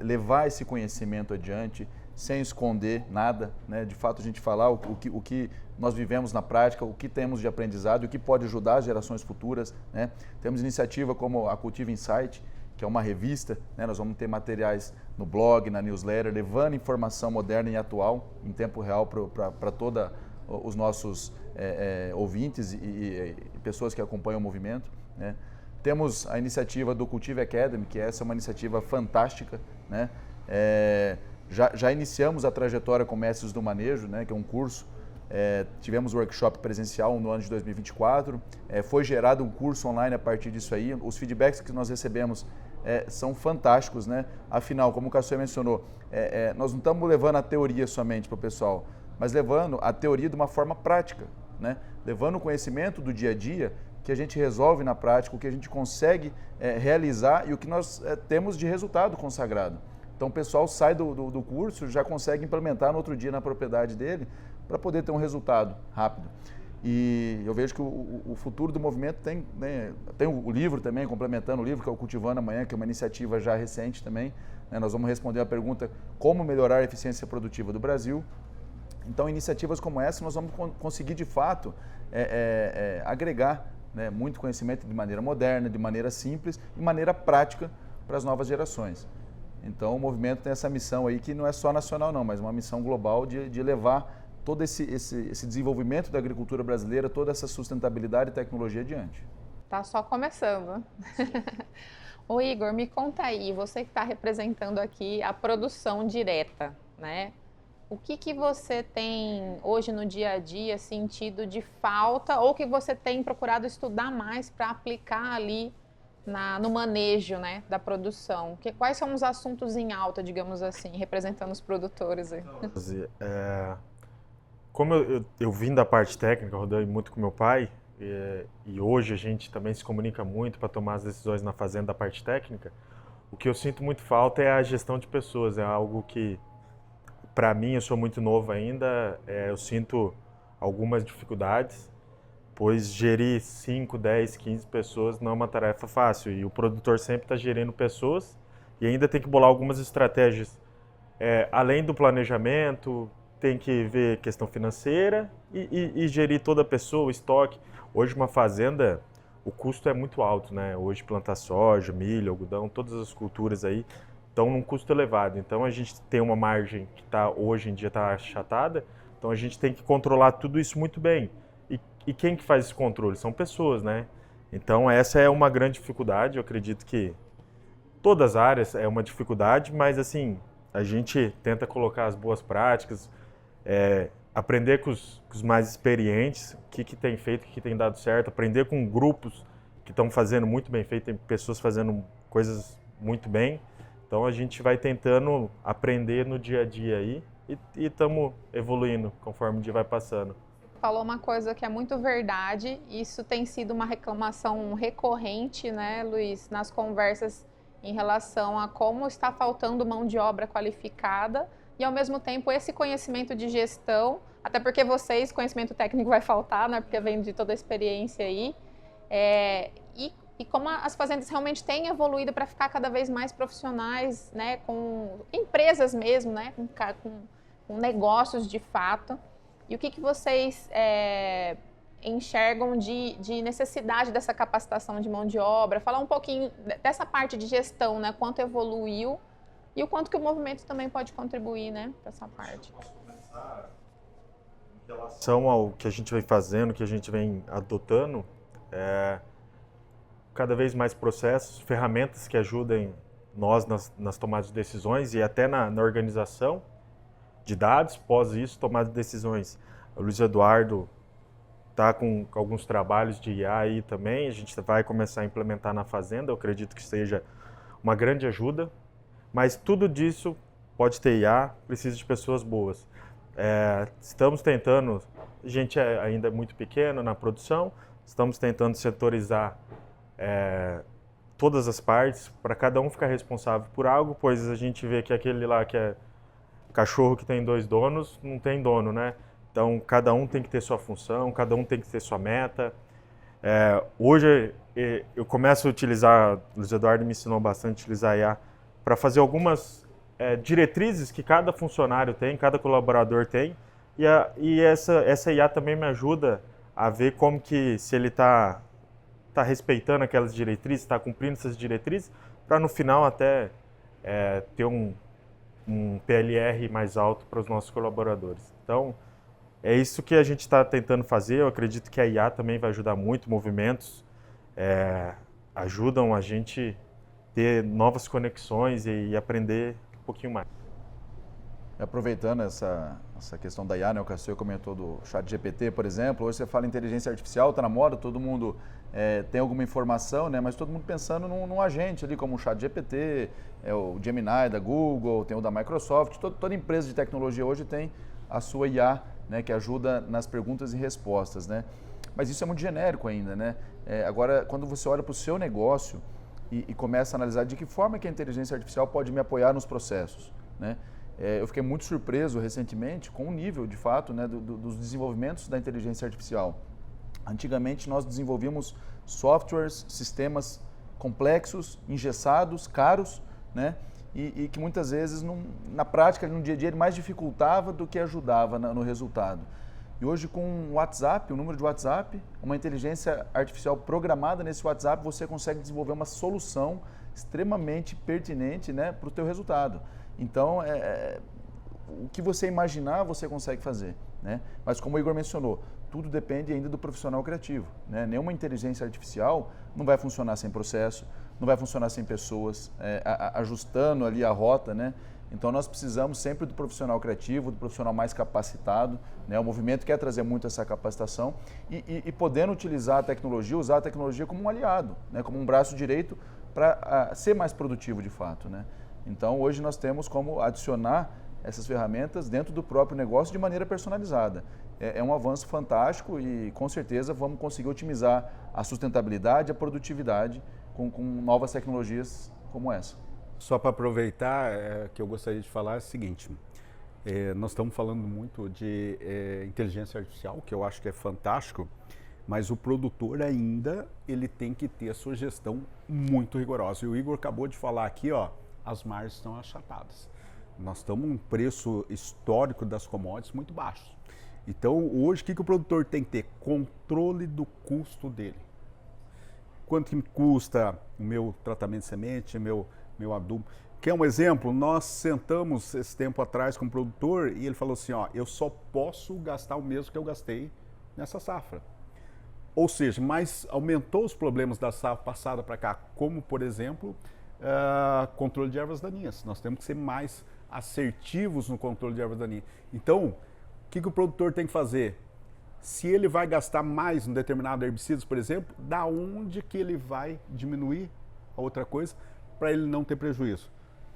Levar esse conhecimento adiante, sem esconder nada, né? De fato, a gente falar o que nós vivemos na prática, o que temos de aprendizado e o que pode ajudar as gerações futuras, né? Temos iniciativa como a Cultive Insight, que é uma revista, né? Nós vamos ter materiais no blog, na newsletter, levando informação moderna e atual, em tempo real, para todos os nossos ouvintes e pessoas que acompanham o movimento, né? Temos a iniciativa do Cultive Academy, que essa é uma iniciativa fantástica, né? Já iniciamos a trajetória com Mestres do Manejo, né? Que é um curso. Tivemos workshop presencial no ano de 2024, foi gerado um curso online a partir disso aí. Os feedbacks que nós recebemos são fantásticos, né? Afinal, como o Caçuia mencionou, nós não estamos levando a teoria somente para o pessoal, mas levando a teoria de uma forma prática, né? Levando o conhecimento do dia a dia que a gente resolve na prática, o que a gente consegue realizar e o que nós temos de resultado consagrado. Então o pessoal sai do curso, já consegue implementar no outro dia na propriedade dele para poder ter um resultado rápido. E eu vejo que o futuro do movimento tem o livro também, complementando o livro, que é o Cultivando Amanhã, que é uma iniciativa já recente também, né? Nós vamos responder a pergunta como melhorar a eficiência produtiva do Brasil. Então, iniciativas como essa, nós vamos conseguir, de fato, agregar, né, muito conhecimento de maneira moderna, de maneira simples e maneira prática para as novas gerações. Então, o movimento tem essa missão aí, que não é só nacional não, mas uma missão global de levar todo esse desenvolvimento da agricultura brasileira, toda essa sustentabilidade e tecnologia adiante. Tá só começando. Ô Igor, me conta aí, você que está representando aqui a produção direta, né? O que você tem hoje no dia a dia sentido de falta ou que você tem procurado estudar mais para aplicar ali no manejo, né, da produção? Quais são os assuntos em alta, digamos assim, representando os produtores aí? Como eu vim da parte técnica, rodei muito com meu pai, e hoje a gente também se comunica muito para tomar as decisões na fazenda da parte técnica, o que eu sinto muito falta é a gestão de pessoas, é algo que, para mim, eu sou muito novo ainda, eu sinto algumas dificuldades, pois gerir 5, 10, 15 pessoas não é uma tarefa fácil, e o produtor sempre está gerindo pessoas e ainda tem que bolar algumas estratégias, além do planejamento, tem que ver questão financeira e gerir toda a pessoa, o estoque. Hoje uma fazenda, o custo é muito alto, né? Hoje plantar soja, milho, algodão, todas as culturas aí estão num custo elevado. Então a gente tem uma margem que hoje em dia está achatada, então a gente tem que controlar tudo isso muito bem. E quem que faz esse controle? São pessoas, né? Então essa é uma grande dificuldade, eu acredito que todas as áreas é uma dificuldade, mas assim, a gente tenta colocar as boas práticas, aprender com os mais experientes, o que tem feito, o que tem dado certo, aprender com grupos que estão fazendo muito bem feito, tem pessoas fazendo coisas muito bem. Então a gente vai tentando aprender no dia a dia aí e estamos evoluindo conforme o dia vai passando. Falou uma coisa que é muito verdade, isso tem sido uma reclamação recorrente, né, Luiz, nas conversas em relação a como está faltando mão de obra qualificada e ao mesmo tempo esse conhecimento de gestão, até porque vocês, conhecimento técnico vai faltar, né? Porque vem de toda a experiência aí, e como as fazendas realmente têm evoluído para ficar cada vez mais profissionais, né? Com empresas mesmo, né? Com negócios de fato. E o que vocês enxergam de necessidade dessa capacitação de mão de obra? Falar um pouquinho dessa parte de gestão, né? Quanto evoluiu e o quanto que o movimento também pode contribuir, né? Para essa parte. Posso começar? Em relação ao que a gente vem fazendo, que a gente vem adotando, cada vez mais processos, ferramentas que ajudem nós nas tomadas de decisões e até na organização de dados, pós isso, tomada de decisões. O Luiz Eduardo está com alguns trabalhos de IA aí também, a gente vai começar a implementar na fazenda, eu acredito que seja uma grande ajuda, mas tudo disso pode ter IA, precisa de pessoas boas. Estamos tentando, a gente ainda é muito pequeno na produção, estamos tentando setorizar todas as partes, para cada um ficar responsável por algo, pois a gente vê que aquele lá que é cachorro que tem 2 donos, não tem dono, né? Então, cada um tem que ter sua função, cada um tem que ter sua meta. Hoje, eu começo a utilizar, o Luiz Eduardo me ensinou bastante a utilizar a IA para fazer algumas diretrizes que cada funcionário tem, cada colaborador tem, e essa IA também me ajuda a ver como que, se ele está respeitando aquelas diretrizes, está cumprindo essas diretrizes, para no final até ter um PLR mais alto para os nossos colaboradores. Então, é isso que a gente está tentando fazer. Eu acredito que a IA também vai ajudar muito. Movimentos ajudam a gente ter novas conexões e aprender um pouquinho mais. Aproveitando essa questão da IA, né, o Cassio comentou do ChatGPT, por exemplo, hoje você fala inteligência artificial, está na moda, todo mundo tem alguma informação, né, mas todo mundo pensando num agente ali, como o ChatGPT, o Gemini da Google, tem o da Microsoft, toda empresa de tecnologia hoje tem a sua IA, né, que ajuda nas perguntas e respostas, né? Mas isso é muito genérico ainda, né? Agora, quando você olha para o seu negócio e começa a analisar de que forma que a inteligência artificial pode me apoiar nos processos, né? Eu fiquei muito surpreso recentemente com o nível, de fato, né, dos desenvolvimentos da inteligência artificial. Antigamente, nós desenvolvíamos softwares, sistemas complexos, engessados, caros, né? E que muitas vezes, na prática, no dia a dia, ele mais dificultava do que ajudava no resultado. E hoje, com o WhatsApp, o número de WhatsApp, uma inteligência artificial programada nesse WhatsApp, você consegue desenvolver uma solução extremamente pertinente, né, para o teu resultado. Então, o que você imaginar, você consegue fazer, né? Mas como o Igor mencionou, tudo depende ainda do profissional criativo, né? Nenhuma inteligência artificial não vai funcionar sem processo, não vai funcionar sem pessoas, ajustando ali a rota, né? Então, nós precisamos sempre do profissional criativo, do profissional mais capacitado, né? O movimento quer trazer muito essa capacitação e podendo utilizar a tecnologia, usar a tecnologia como um aliado, né? Como um braço direito para ser mais produtivo de fato, né? Então, hoje nós temos como adicionar essas ferramentas dentro do próprio negócio de maneira personalizada. É um avanço fantástico e, com certeza, vamos conseguir otimizar a sustentabilidade, a produtividade com novas tecnologias como essa. Só para aproveitar, que eu gostaria de falar é o seguinte, nós estamos falando muito de inteligência artificial, que eu acho que é fantástico, mas o produtor ainda ele tem que ter a sua gestão muito rigorosa. E o Igor acabou de falar aqui, ó, as margens estão achatadas. Nós estamos em um preço histórico das commodities muito baixo. Então, hoje, o que o produtor tem que ter? Controle do custo dele. Quanto que me custa o meu tratamento de semente, meu adubo? Quer um exemplo? Nós sentamos esse tempo atrás com o produtor e ele falou assim, ó, eu só posso gastar o mesmo que eu gastei nessa safra. Ou seja, mas aumentou os problemas da safra passada para cá, como, por exemplo, controle de ervas daninhas. Nós temos que ser mais assertivos no controle de ervas daninhas. Então, o que o produtor tem que fazer? Se ele vai gastar mais em determinado herbicida, por exemplo, da onde que ele vai diminuir a outra coisa para ele não ter prejuízo?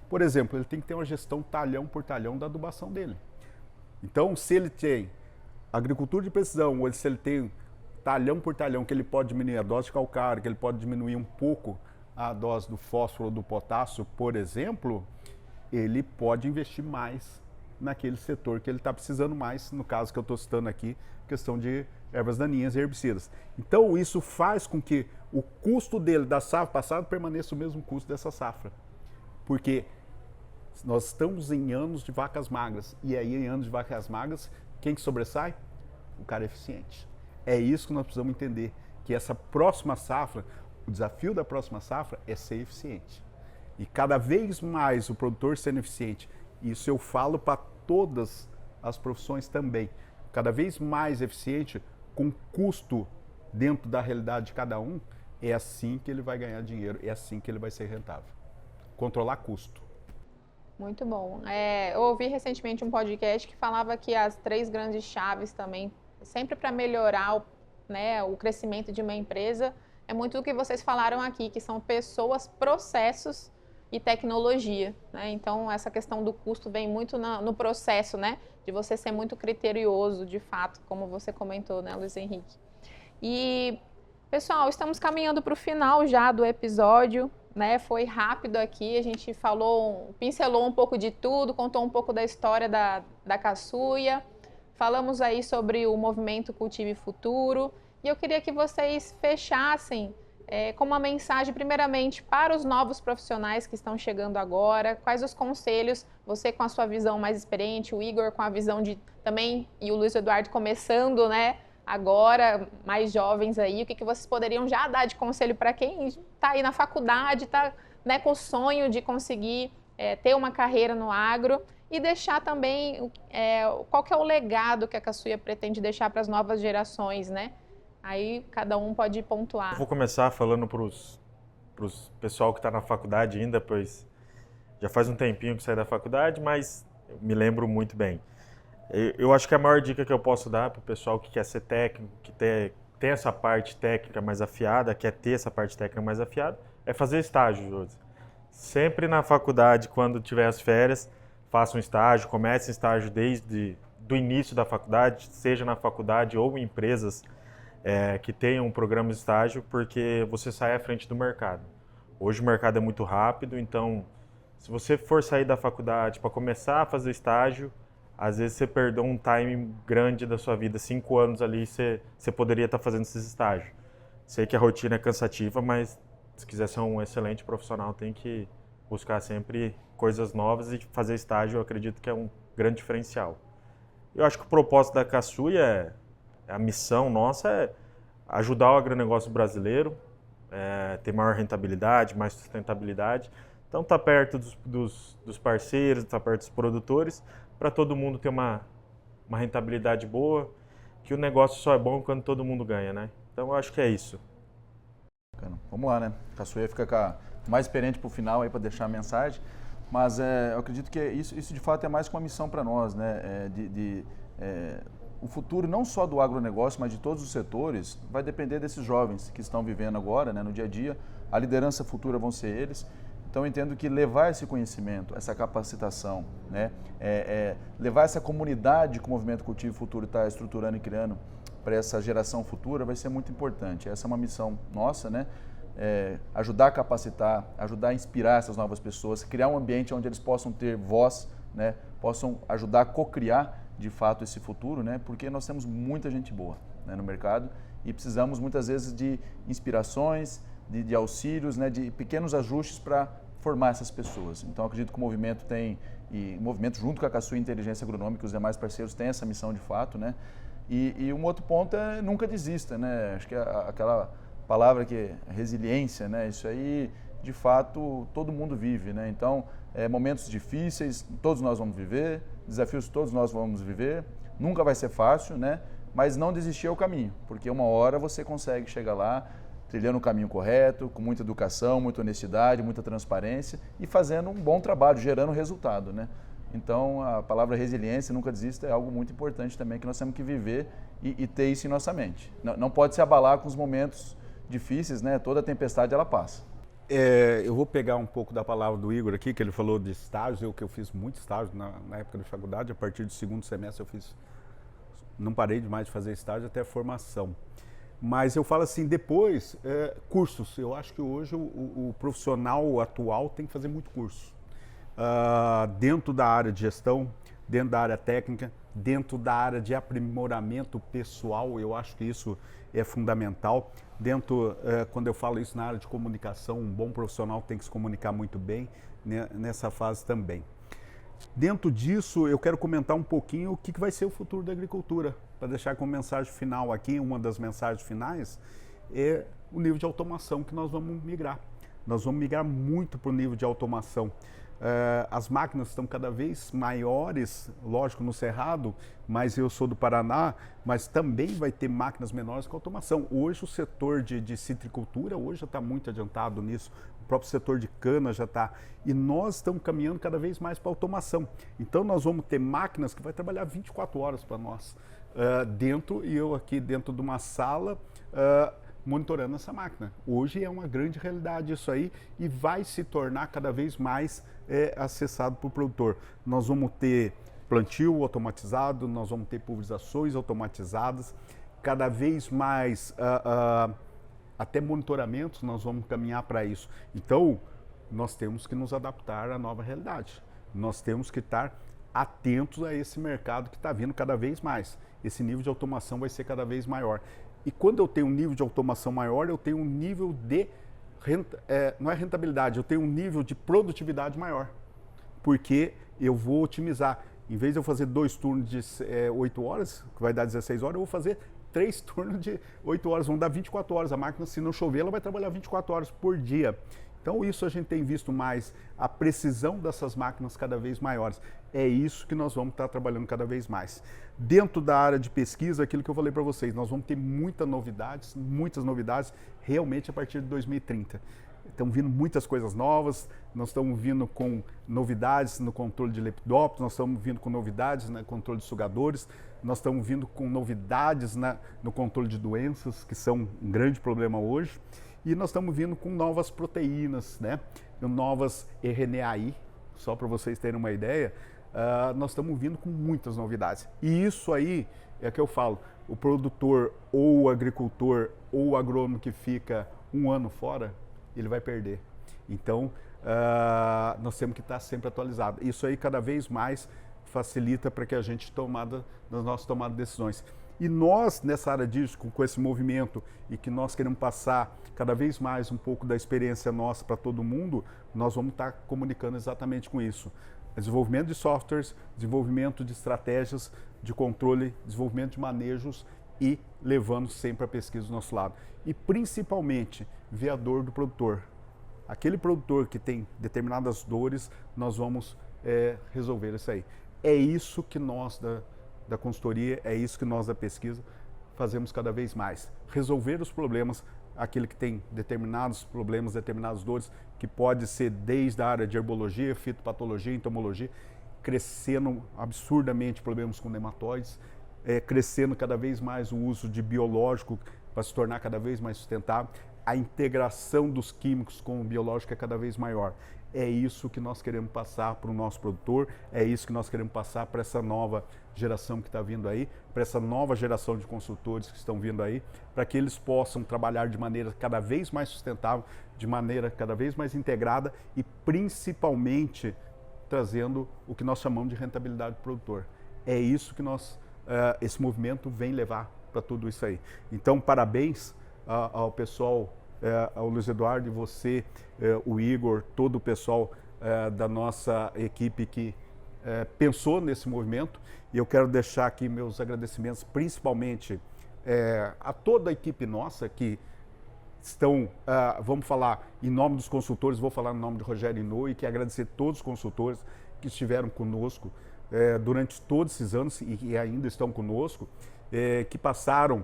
Por exemplo, ele tem que ter uma gestão talhão por talhão da adubação dele. Então, se ele tem agricultura de precisão, ou se ele tem talhão por talhão, que ele pode diminuir a dose de calcário, que ele pode diminuir um pouco a dose do fósforo ou do potássio, por exemplo, ele pode investir mais naquele setor que ele está precisando mais, no caso que eu estou citando aqui, questão de ervas daninhas e herbicidas. Então isso faz com que o custo dele da safra passada permaneça o mesmo custo dessa safra. Porque nós estamos em anos de vacas magras, e aí em anos de vacas magras, quem que sobressai? O cara eficiente. É isso que nós precisamos entender, que essa próxima safra, o desafio da próxima safra é ser eficiente. E cada vez mais o produtor sendo eficiente, isso eu falo para todas as profissões também, cada vez mais eficiente, com custo dentro da realidade de cada um, é assim que ele vai ganhar dinheiro, é assim que ele vai ser rentável. Controlar custo. Muito bom. Eu ouvi recentemente um podcast que falava que as 3 grandes chaves também, sempre para melhorar o crescimento de uma empresa, é muito do que vocês falaram aqui, que são pessoas, processos e tecnologia, né? Então, essa questão do custo vem muito no processo, né? De você ser muito criterioso, de fato, como você comentou, né, Luiz Henrique? E, pessoal, estamos caminhando para o final já do episódio, né? Foi rápido aqui, a gente pincelou um pouco de tudo, contou um pouco da história da Caçuia, falamos aí sobre o movimento Cultive Futuro, e eu queria que vocês fechassem com uma mensagem, primeiramente, para os novos profissionais que estão chegando agora. Quais os conselhos, você com a sua visão mais experiente, o Igor com a visão também, e o Luiz Eduardo começando, né, agora, mais jovens aí, o que vocês poderiam já dar de conselho para quem está aí na faculdade, está, né, com o sonho de conseguir ter uma carreira no agro, e deixar também qual que é o legado que a Caçuia pretende deixar para as novas gerações, né? Aí cada um pode pontuar. Eu vou começar falando para os pessoal que está na faculdade ainda, pois já faz um tempinho que saí da faculdade, mas eu me lembro muito bem. Eu acho que a maior dica que eu posso dar para o pessoal que quer ser técnico, que tem essa parte técnica mais afiada, quer ter essa parte técnica mais afiada, é fazer estágio, Josi. Sempre na faculdade, quando tiver as férias, faça um estágio, comece um estágio desde o início da faculdade, seja na faculdade ou em empresas que tenham um programa de estágio, porque você sai à frente do mercado. Hoje o mercado é muito rápido, então se você for sair da faculdade para começar a fazer estágio, às vezes você perdeu um time grande da sua vida, 5 anos ali, você poderia estar fazendo esses estágios. Sei que a rotina é cansativa, mas se quiser ser um excelente profissional, tem que buscar sempre coisas novas, e fazer estágio eu acredito que é um grande diferencial. Eu acho que o propósito da Caçuia, a missão nossa é ajudar o agronegócio brasileiro, ter maior rentabilidade, mais sustentabilidade. Então, estar perto dos parceiros, estar perto dos produtores, para todo mundo ter uma rentabilidade boa, que o negócio só é bom quando todo mundo ganha, né? Então, eu acho que é isso. Vamos lá, né? A Caçuia fica mais experiente para o final aí para deixar a mensagem, mas eu acredito que isso de fato é mais que uma missão para nós, né? O futuro não só do agronegócio, mas de todos os setores, vai depender desses jovens que estão vivendo agora, né, no dia a dia. A liderança futura vão ser eles. Então, eu entendo que levar esse conhecimento, essa capacitação, né, levar essa comunidade que o Movimento Cultive Futuro está estruturando e criando para essa geração futura vai ser muito importante. Essa é uma missão nossa, né? Ajudar a capacitar, ajudar a inspirar essas novas pessoas, criar um ambiente onde eles possam ter voz, né, possam ajudar a co-criar de fato esse futuro, né? Porque nós temos muita gente boa, né, no mercado, e precisamos muitas vezes de inspirações, de auxílios, né, de pequenos ajustes para formar essas pessoas. Então, acredito que o movimento o movimento junto com a Caçuia Inteligência Agronômica e os demais parceiros tem essa missão de fato, né? E um outro ponto é nunca desista, né? Acho que aquela palavra que é resiliência, né? Isso aí, de fato, todo mundo vive, né? Então, momentos difíceis, todos nós vamos viver, desafios todos nós vamos viver, nunca vai ser fácil, né? Mas não desistir é o caminho, porque uma hora você consegue chegar lá, trilhando o caminho correto, com muita educação, muita honestidade, muita transparência e fazendo um bom trabalho, gerando resultado, né? Então, a palavra resiliência, nunca desista, é algo muito importante também que nós temos que viver e ter isso em nossa mente. Não pode se abalar com os momentos difíceis, né? Toda tempestade ela passa. Eu vou pegar um pouco da palavra do Igor aqui, que ele falou de estágios, que eu fiz muito estágio na época da faculdade, a partir do segundo semestre não parei de mais de fazer estágio até formação. Mas eu falo assim, depois, cursos, eu acho que hoje o profissional atual tem que fazer muito curso. Dentro da área de gestão, dentro da área técnica, dentro da área de aprimoramento pessoal, eu acho que isso é fundamental. Quando eu falo isso na área de comunicação, um bom profissional tem que se comunicar muito bem, né, nessa fase também. Dentro disso, eu quero comentar um pouquinho o que vai ser o futuro da agricultura. Para deixar como mensagem final aqui, uma das mensagens finais é o nível de automação que nós vamos migrar. Nós vamos migrar muito para o nível de automação. As máquinas estão cada vez maiores, lógico, no Cerrado, mas eu sou do Paraná, mas também vai ter máquinas menores com automação. Hoje o setor de citricultura hoje já está muito adiantado nisso, o próprio setor de cana já está, e nós estamos caminhando cada vez mais para automação. Então nós vamos ter máquinas que vai trabalhar 24 horas para nós, e eu aqui dentro de uma sala, monitorando essa máquina. Hoje é uma grande realidade isso aí e vai se tornar cada vez mais acessado por produtor. Nós vamos ter plantio automatizado, nós vamos ter pulverizações automatizadas, cada vez mais até monitoramentos nós vamos caminhar para isso. Então, nós temos que nos adaptar à nova realidade. Nós temos que estar atentos a esse mercado que está vindo cada vez mais. Esse nível de automação vai ser cada vez maior. E quando eu tenho um nível de automação maior, eu tenho um nível de, não é rentabilidade, eu tenho um nível de produtividade maior. Porque eu vou otimizar. Em vez de eu fazer 2 turnos de 8 horas, que vai dar 16 horas, eu vou fazer 3 turnos de 8 horas, vão dar 24 horas. A máquina, se não chover, ela vai trabalhar 24 horas por dia. Então isso a gente tem visto mais, a precisão dessas máquinas cada vez maiores. É isso que nós vamos estar trabalhando cada vez mais. Dentro da área de pesquisa, aquilo que eu falei para vocês, nós vamos ter muitas novidades, realmente a partir de 2030. Estão vindo muitas coisas novas, nós estamos vindo com novidades no controle de lepidópteros, nós estamos vindo com novidades no controle de sugadores, nós estamos vindo com novidades no controle de doenças, que são um grande problema hoje. E nós estamos vindo com novas proteínas, né? Novas RNAi, só para vocês terem uma ideia, nós estamos vindo com muitas novidades. E isso aí é que eu falo, o produtor ou o agricultor ou o agrônomo que fica um ano fora, ele vai perder. Então, nós temos que estar sempre atualizados. Isso aí cada vez mais facilita para que a gente nas nossas tomadas de decisões. E nós, nessa área disso, com esse movimento e que nós queremos passar cada vez mais um pouco da experiência nossa para todo mundo, nós vamos estar comunicando exatamente com isso. Desenvolvimento de softwares, desenvolvimento de estratégias de controle, desenvolvimento de manejos e levando sempre a pesquisa do nosso lado. E principalmente, ver a dor do produtor. Aquele produtor que tem determinadas dores, nós vamos resolver isso aí. É isso que nós da consultoria, é isso que nós da pesquisa fazemos cada vez mais. Resolver os problemas, aquele que tem determinados problemas, determinadas dores, que pode ser desde a área de herbologia, fitopatologia, entomologia, crescendo absurdamente problemas com nematóides, crescendo cada vez mais o uso de biológico para se tornar cada vez mais sustentável, a integração dos químicos com o biológico é cada vez maior. É isso que nós queremos passar para o nosso produtor, é isso que nós queremos passar para essa nova geração que está vindo aí, para essa nova geração de consultores que estão vindo aí, para que eles possam trabalhar de maneira cada vez mais sustentável, de maneira cada vez mais integrada e principalmente trazendo o que nós chamamos de rentabilidade do produtor. É isso que esse movimento vem levar para tudo isso aí. Então, parabéns ao pessoal, ao Luiz Eduardo e você, o Igor, todo o pessoal da nossa equipe que pensou nesse movimento. E eu quero deixar aqui meus agradecimentos principalmente a toda a equipe nossa que estão, vamos falar em nome dos consultores, vou falar em nome de Rogério Inouye, que agradecer todos os consultores que estiveram conosco durante todos esses anos e ainda estão conosco, que passaram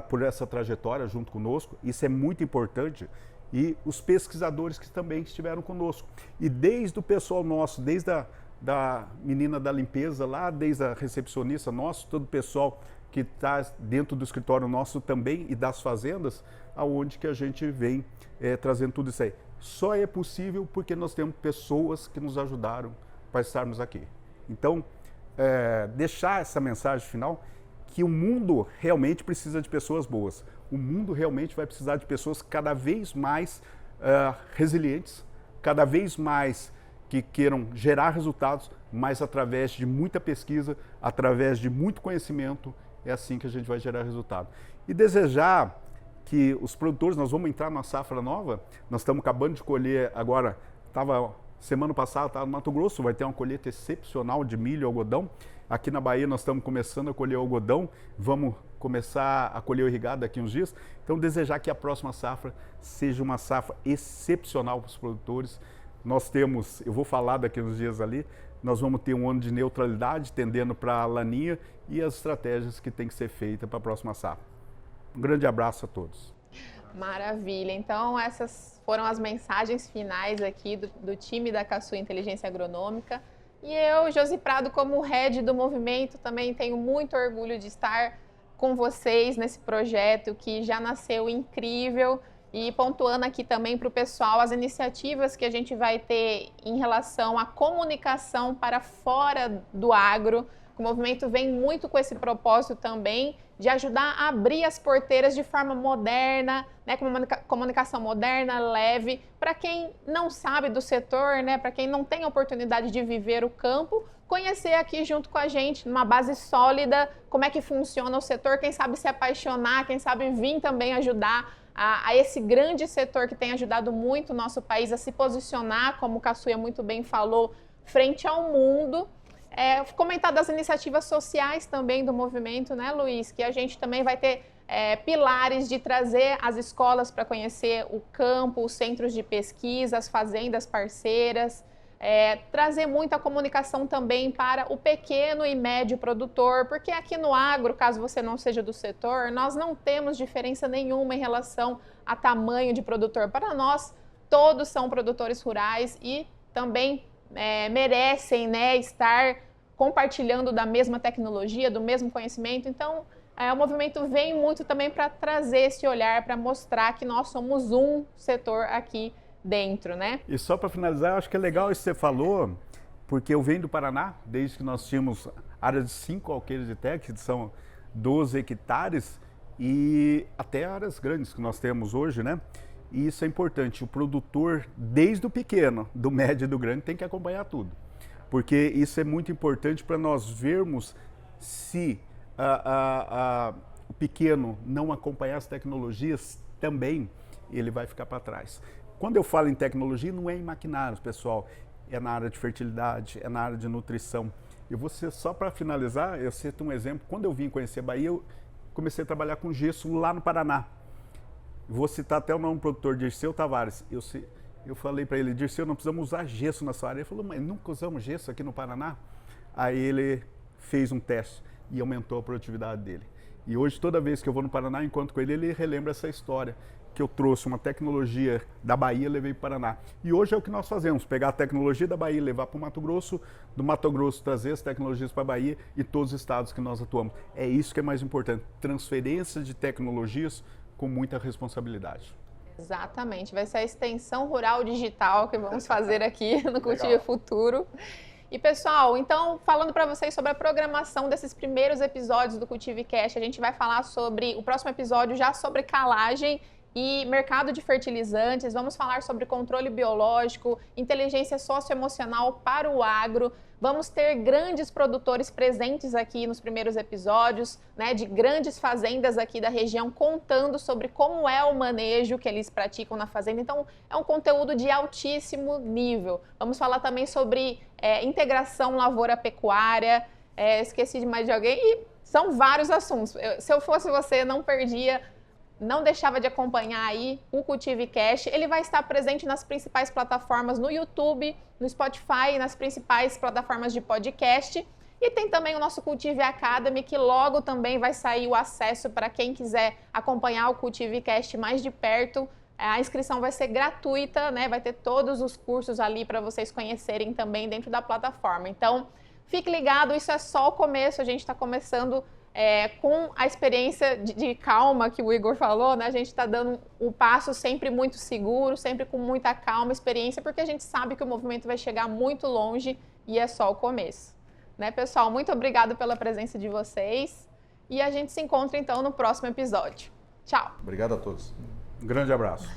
por essa trajetória junto conosco. Isso é muito importante. E os pesquisadores que também estiveram conosco. E desde o pessoal nosso, desde da menina da limpeza lá, desde a recepcionista nosso, todo o pessoal que está dentro do escritório nosso também e das fazendas, aonde que a gente vem trazendo tudo isso aí. Só é possível porque nós temos pessoas que nos ajudaram para estarmos aqui. Então, deixar essa mensagem final, que o mundo realmente precisa de pessoas boas. O mundo realmente vai precisar de pessoas cada vez mais resilientes, cada vez mais que queiram gerar resultados, mas através de muita pesquisa, através de muito conhecimento, é assim que a gente vai gerar resultado. E desejar que os produtores, nós vamos entrar numa safra nova, nós estamos acabando de colher agora, semana passada estava no Mato Grosso, vai ter uma colheita excepcional de milho e algodão. Aqui na Bahia nós estamos começando a colher algodão, vamos começar a colher o irrigado daqui uns dias. Então desejar que a próxima safra seja uma safra excepcional para os produtores. Nós temos, eu vou falar daqui uns dias ali, nós vamos ter um ano de neutralidade, tendendo para a laninha e as estratégias que tem que ser feitas para a próxima safra. Um grande abraço a todos. Maravilha, então essas foram as mensagens finais aqui do time da Caçu Inteligência Agronômica. E eu, Josi Prado, como head do movimento, também tenho muito orgulho de estar com vocês nesse projeto que já nasceu incrível. E pontuando aqui também para o pessoal as iniciativas que a gente vai ter em relação à comunicação para fora do agro. O movimento vem muito com esse propósito também de ajudar a abrir as porteiras de forma moderna, né, com uma comunicação moderna, leve, para quem não sabe do setor, né, para quem não tem a oportunidade de viver o campo, conhecer aqui junto com a gente, numa base sólida, como é que funciona o setor, quem sabe se apaixonar, quem sabe vir também ajudar a esse grande setor que tem ajudado muito o nosso país a se posicionar, como o Caçuia muito bem falou, frente ao mundo. Comentar das iniciativas sociais também do movimento, né, Luiz? Que a gente também vai ter pilares de trazer as escolas para conhecer o campo, os centros de pesquisa, as fazendas parceiras, trazer muita comunicação também para o pequeno e médio produtor, porque aqui no agro, caso você não seja do setor, nós não temos diferença nenhuma em relação a tamanho de produtor. Para nós, todos são produtores rurais e também merecem, né, estar compartilhando da mesma tecnologia, do mesmo conhecimento. Então, o movimento vem muito também para trazer esse olhar, para mostrar que nós somos um setor aqui dentro, né? E só para finalizar, eu acho que é legal isso que você falou, porque eu venho do Paraná, desde que nós tínhamos áreas de 5 alqueires de terra, que são 12 hectares, e até áreas grandes que nós temos hoje, né? E isso é importante, o produtor, desde o pequeno, do médio e do grande, tem que acompanhar tudo. Porque isso é muito importante para nós vermos se o pequeno não acompanhar as tecnologias, também ele vai ficar para trás. Quando eu falo em tecnologia, não é em maquinários, pessoal, é na área de fertilidade, é na área de nutrição. Eu vou ser, só para finalizar, eu cito um exemplo, quando eu vim conhecer a Bahia, eu comecei a trabalhar com gesso lá no Paraná. Vou citar até o nome do produtor, Dirceu Tavares. Eu falei para ele, Dirceu, não precisamos usar gesso na sua área. Ele falou, mas nunca usamos gesso aqui no Paraná? Aí ele fez um teste e aumentou a produtividade dele. E hoje, toda vez que eu vou no Paraná, encontro com ele, ele relembra essa história, que eu trouxe uma tecnologia da Bahia e levei para o Paraná. E hoje é o que nós fazemos, pegar a tecnologia da Bahia e levar para o Mato Grosso, do Mato Grosso trazer as tecnologias para a Bahia e todos os estados que nós atuamos. É isso que é mais importante, transferência de tecnologias com muita responsabilidade. Exatamente, vai ser a extensão rural digital que vamos fazer aqui no Cultive Futuro. E pessoal, então falando para vocês sobre a programação desses primeiros episódios do CultiveCast, a gente vai falar sobre o próximo episódio já sobre calagem e mercado de fertilizantes, vamos falar sobre controle biológico, inteligência socioemocional para o agro, vamos ter grandes produtores presentes aqui nos primeiros episódios, né, de grandes fazendas aqui da região contando sobre como é o manejo que eles praticam na fazenda, então é um conteúdo de altíssimo nível. Vamos falar também sobre integração lavoura-pecuária, esqueci de mais de alguém, e são vários assuntos. Se eu fosse você, não perdia, não deixava de acompanhar aí o CultiveCast. Ele vai estar presente nas principais plataformas no YouTube, no Spotify, nas principais plataformas de podcast. E tem também o nosso Cultive Academy, que logo também vai sair o acesso para quem quiser acompanhar o CultiveCast mais de perto. A inscrição vai ser gratuita, né? Vai ter todos os cursos ali para vocês conhecerem também dentro da plataforma. Então, fique ligado, isso é só o começo, a gente está começando com a experiência de calma que o Igor falou, né? A gente está dando o passo sempre muito seguro, sempre com muita calma, experiência, porque a gente sabe que o movimento vai chegar muito longe e é só o começo. Né, pessoal? Muito obrigado pela presença de vocês e a gente se encontra então no próximo episódio. Tchau! Obrigado a todos. Um grande abraço.